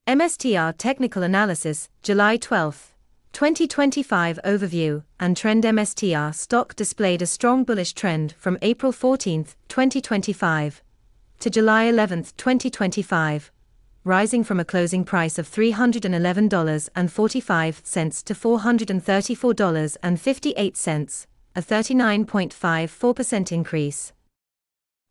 MSTR Technical Analysis, July 12, 2025 Overview and Trend. MSTR stock displayed a strong bullish trend from April 14, 2025 to July 11, 2025, rising from a closing price of $311.45 to $434.58, a 39.54% increase.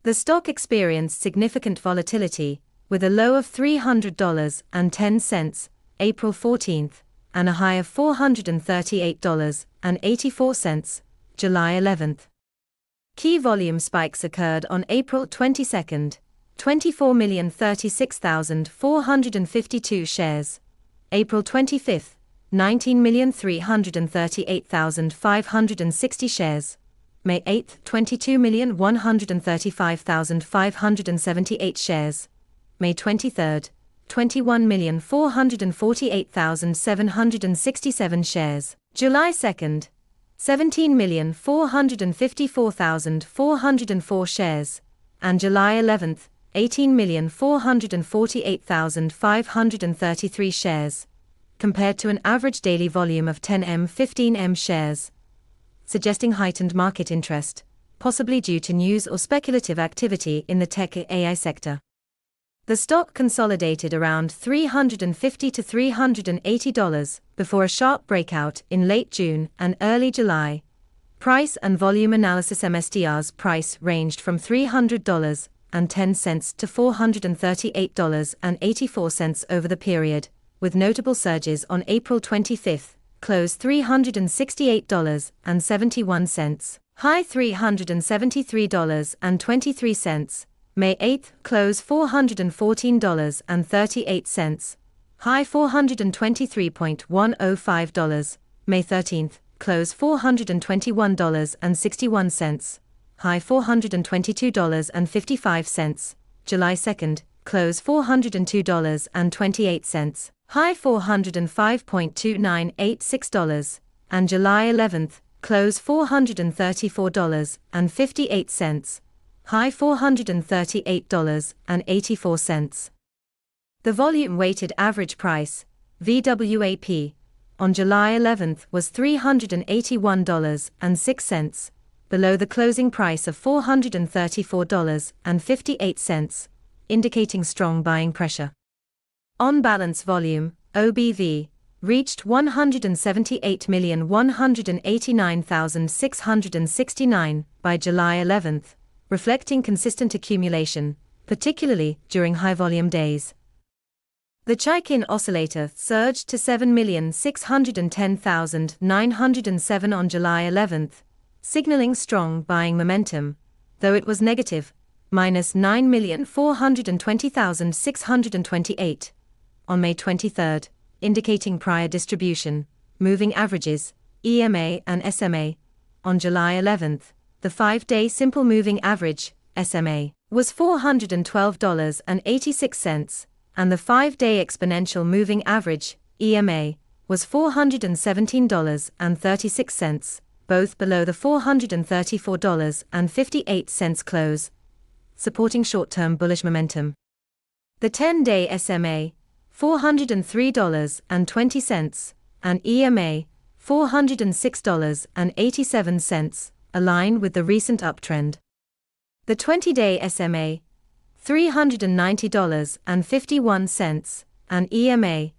The stock experienced significant volatility, with a low of $300.10, April 14, and a high of $438.84, July 11. Key volume spikes occurred on April 22, 24,036,452 shares, April 25, 19,338,560 shares, May 8, 22,135,578 shares, May 23, 21,448,767 shares, July 2, 17,454,404 shares, and July 11, 18,448,533 shares, compared to an average daily volume of 10M-15M shares, suggesting heightened market interest, possibly due to news or speculative activity in the tech AI sector. The stock consolidated around $350 to $380 before a sharp breakout in late June and early July. Price and volume analysis. MSTR's price ranged from $300.10 to $438.84 over the period, with notable surges on April 25, close $368.71, high $373.23, May 8, close $414.38, high $423.105, May 13, close $421.61, high $422.55, July 2, close $402.28, high $405.2986, and July 11, close $434.58, high $438.84. The volume-weighted average price, VWAP, on July 11 was $381.06, below the closing price of $434.58, indicating strong buying pressure. On-balance volume, OBV, reached 178,189,669 by July 11, reflecting consistent accumulation, particularly during high-volume days. The Chaikin oscillator surged to 7,610,907 on July 11, signaling strong buying momentum, though it was negative, minus 9,420,628, on May 23, indicating prior distribution, moving averages, EMA and SMA, on July 11. The 5-day simple moving average, SMA, was $412.86, and the 5-day exponential moving average, EMA, was $417.36, both below the $434.58 close, supporting short-term bullish momentum. The 10-day SMA, $403.20, and EMA, $406.87, align with the recent uptrend. The 20-day SMA, $390.51, and EMA,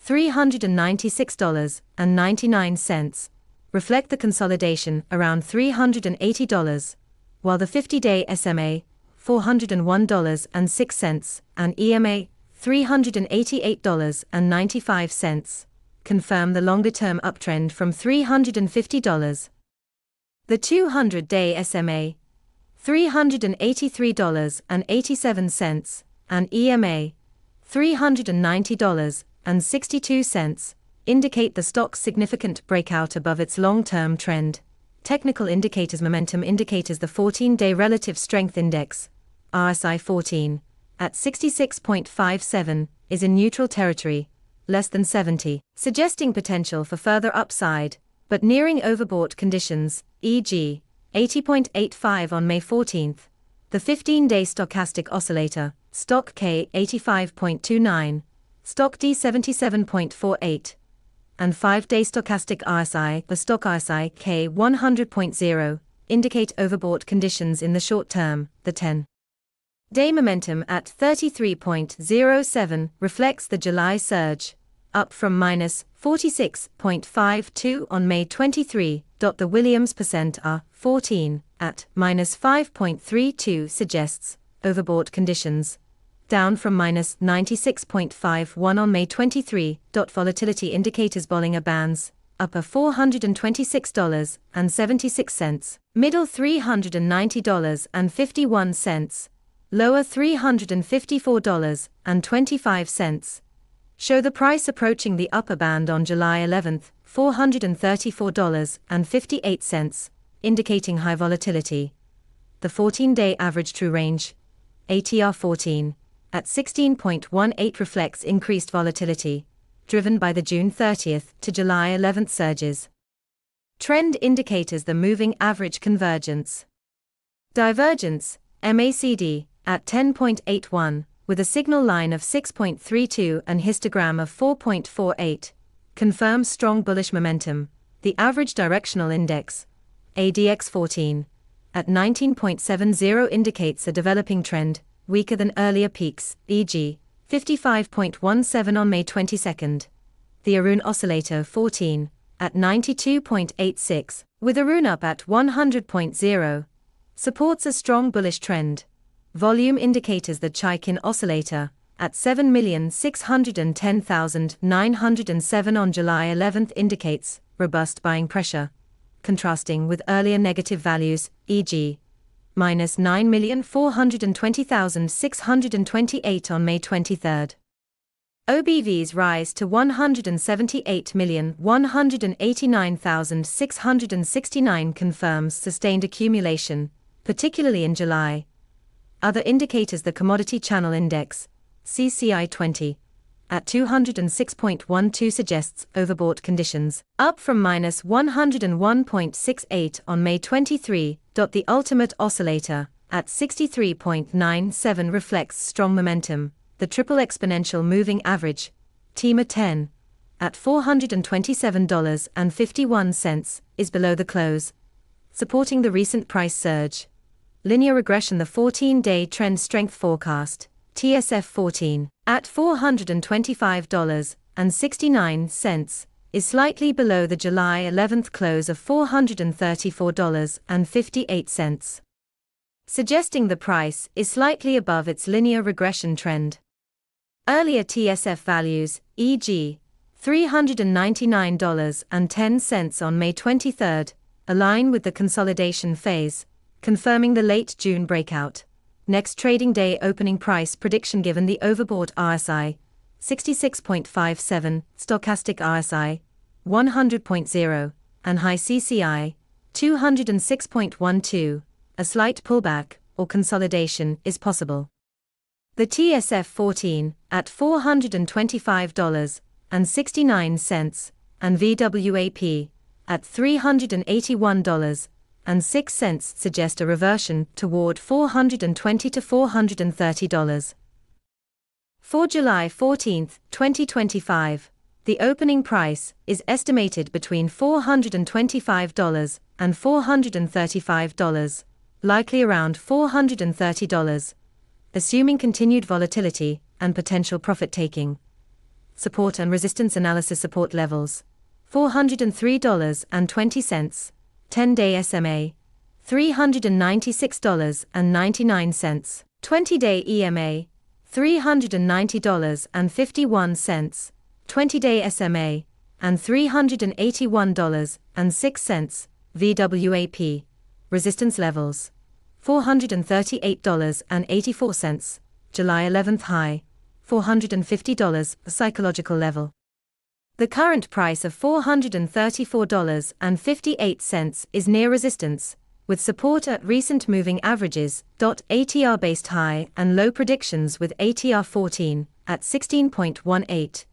$396.99, reflect the consolidation around $380, while the 50-day SMA, $401.06, and EMA, $388.95, confirm the longer-term uptrend from $350. The 200-day SMA, $383.87, and EMA, $390.62, indicate the stock's significant breakout above its long-term trend. Technical indicators. Momentum indicators. The 14-day Relative Strength Index, RSI 14, at 66.57, is in neutral territory, less than 70, suggesting potential for further upside, but nearing overbought conditions, e.g., 80.85 on May 14. The 15-day stochastic oscillator, stock K 85.29, stock D77.48, and 5-day stochastic RSI, the stock RSI K100.0, indicate overbought conditions in the short term. The 10-day momentum at 33.07 reflects the July surge, up from -46.52 on May 23. The Williams percent R14 at -5.32 suggests overbought conditions, down from -96.51 on May 23. Volatility indicators Bollinger Bands, upper $426.76, middle $390.51, lower $354.25, show the price approaching the upper band on July 11, $434.58, indicating high volatility. The 14-day average true range, ATR 14, at 16.18 reflects increased volatility, driven by the June 30 to July 11 surges. Trend indicators the moving average convergence. Divergence, MACD, at 10.81, with a signal line of 6.32 and histogram of 4.48, confirms strong bullish momentum. The average directional index, ADX 14, at 19.70 indicates a developing trend, weaker than earlier peaks, e.g., 55.17 on May 22. The Arun oscillator 14, at 92.86, with Arun up at 100.0, supports a strong bullish trend. Volume indicators the Chaikin oscillator, at 7,610,907 on July 11 indicates robust buying pressure, contrasting with earlier negative values, e.g., -9,420,628 on May 23. OBVs rise to 178,189,669 confirms sustained accumulation, particularly in July. Other indicators the Commodity Channel Index, CCI 20, at 206.12 suggests overbought conditions, up from -101.68 on May 23. The Ultimate Oscillator, at 63.97 reflects strong momentum. The Triple Exponential Moving Average, TEMA 10, at $427.51, is below the close, supporting the recent price surge. Linear regression the 14-day trend strength forecast, TSF 14, at $425.69, is slightly below the July 11 close of $434.58, suggesting the price is slightly above its linear regression trend. Earlier TSF values, e.g., $399.10 on May 23, align with the consolidation phase, confirming the late June breakout. Next trading day opening price prediction given the overbought RSI, 66.57, stochastic RSI, 100.0, and high CCI, 206.12, a slight pullback or consolidation is possible. The TSF 14, at $425.69, and VWAP, at $381.06 suggest a reversion toward $420 to $430. For July 14, 2025, the opening price is estimated between $425 and $435, likely around $430, assuming continued volatility and potential profit-taking. Support and resistance analysis support levels, $403.20, 10-day SMA, $396.99, 20-day EMA, $390.51, 20-day SMA, and $381.06, VWAP. Resistance levels, $438.84, July 11 high, $450, psychological level. The current price of $434.58 is near resistance, with support at recent moving averages. ATR based high and low predictions with ATR 14 at 16.18.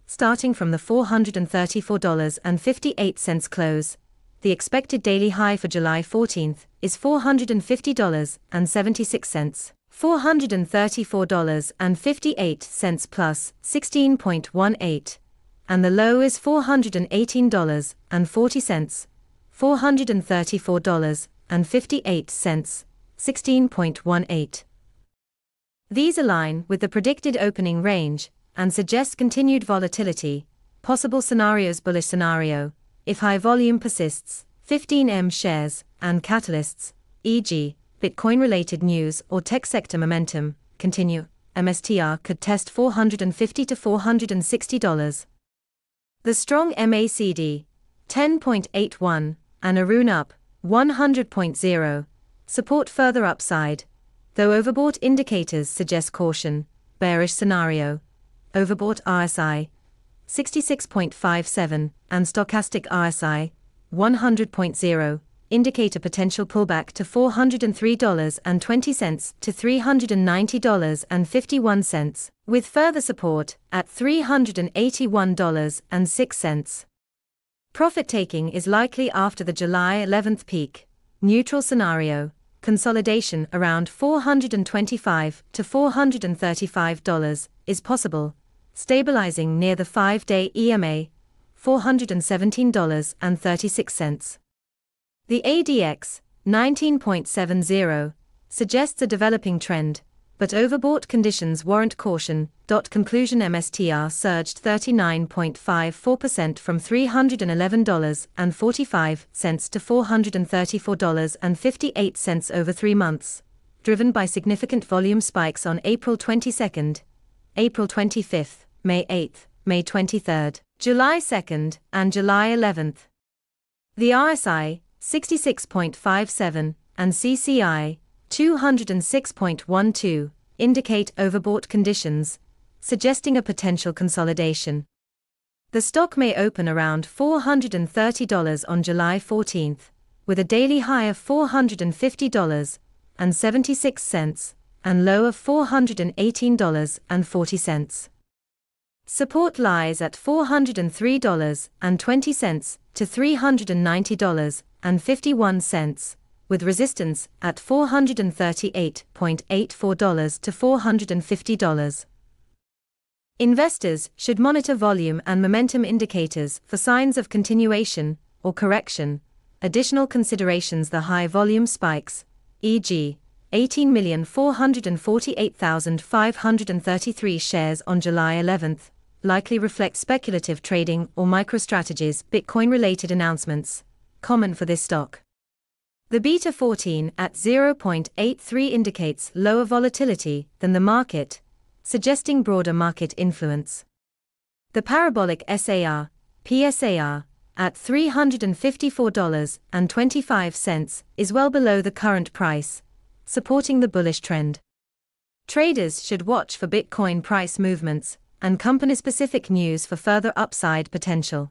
Starting from the $434.58 close, the expected daily high for July 14 is $450.76. $434.58 plus 16.18, and the low is $418.40, $434.58, 16.18. These align with the predicted opening range and suggest continued volatility. Possible scenarios: bullish scenario, if high volume persists, 15M shares, and catalysts, e.g., Bitcoin-related news or tech sector momentum, continue, MSTR could test $450 to $460. The strong MACD, 10.81, and a rune up, 100.0, support further upside, though overbought indicators suggest caution. Bearish scenario, overbought RSI, 66.57, and stochastic RSI, 100.0, indicate a potential pullback to $403.20 to $390.51, with further support at $381.06. Profit taking is likely after the July 11th peak. Neutral scenario, consolidation around $425 to $435 is possible, stabilizing near the 5-day EMA, $417.36. The ADX, 19.70, suggests a developing trend, but overbought conditions warrant caution. Conclusion: MSTR surged 39.54% from $311.45 to $434.58 over 3 months, driven by significant volume spikes on April 22, April 25, May 8, May 23, July 2, and July 11. The RSI, 66.57, and CCI, 206.12, indicate overbought conditions, suggesting a potential consolidation. The stock may open around $430 on July 14, with a daily high of $450.76 and low of $418.40. Support lies at $403.20 to $390.51, with resistance at $438.84 to $450. Investors should monitor volume and momentum indicators for signs of continuation or correction. Additional considerations: the high volume spikes, e.g., 18,448,533 shares on July 11, likely reflect speculative trading or MicroStrategy's Bitcoin-related announcements, common for this stock. The beta 14 at 0.83 indicates lower volatility than the market, suggesting broader market influence. The parabolic SAR, PSAR, at $354.25 is well below the current price, supporting the bullish trend. Traders should watch for Bitcoin price movements and company-specific news for further upside potential.